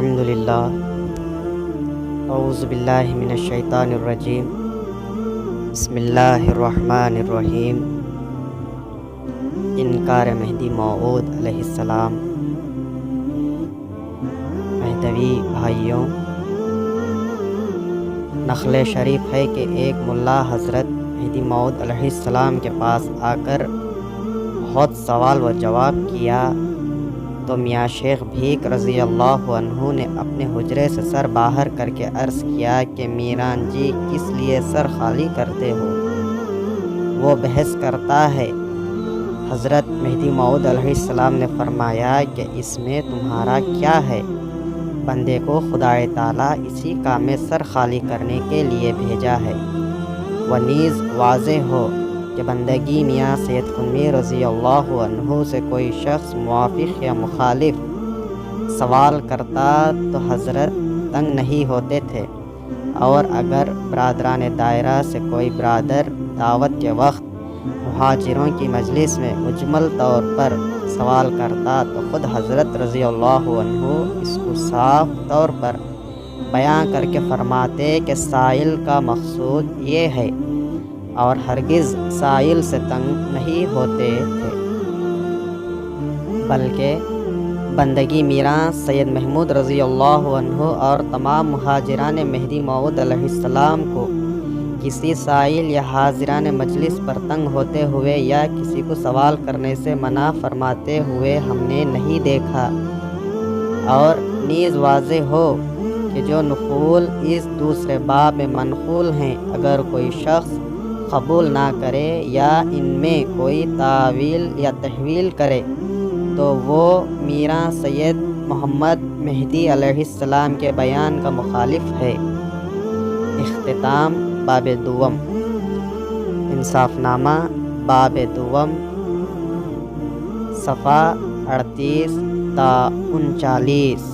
الحمدللہ اعوذ باللہ من الشیطان الرجیم بسم اللہ الرحمن الرحیم انکار مہدی موعود علیہ السلام۔ مہدوی بھائیوں، نقل شریف ہے کہ ایک ملا حضرت مہدی موعود علیہ السلام کے پاس آ کر بہت سوال و جواب کیا تو میاں شیخ بھیک رضی اللہ عنہ نے اپنے حجرے سے سر باہر کر کے عرض کیا کہ میران جی کس لیے سر خالی کرتے ہو؟ وہ بحث کرتا ہے۔ حضرت مہدی موعود علیہ السلام نے فرمایا کہ اس میں تمہارا کیا ہے؟ بندے کو خدا تعالیٰ اسی کام میں سر خالی کرنے کے لیے بھیجا ہے۔ و نیز واضح ہو کہ بندگی میاں سید قطب رضی اللہ عنہ سے کوئی شخص موافق یا مخالف سوال کرتا تو حضرت تنگ نہیں ہوتے تھے، اور اگر برادران دائرہ سے کوئی برادر دعوت کے وقت مہاجروں کی مجلس میں مجمل طور پر سوال کرتا تو خود حضرت رضی اللہ عنہ اس کو صاف طور پر بیان کر کے فرماتے کہ سائل کا مقصود یہ ہے، اور ہرگز سائل سے تنگ نہیں ہوتے تھے، بلکہ بندگی میراں سید محمود رضی اللہ عنہ اور تمام مہاجران مہدی موعود علیہ السلام کو کسی سائل یا حاضران مجلس پر تنگ ہوتے ہوئے یا کسی کو سوال کرنے سے منع فرماتے ہوئے ہم نے نہیں دیکھا۔ اور نیز واضح ہو کہ جو نقول اس دوسرے باب میں منقول ہیں اگر کوئی شخص قبول نہ کرے یا ان میں کوئی تاویل یا تحویل کرے تو وہ میراں سید محمد مہدی علیہ السلام کے بیان کا مخالف ہے۔ اختتام باب دوم، انصاف نامہ باب دوم، صفحہ 38 تا 39۔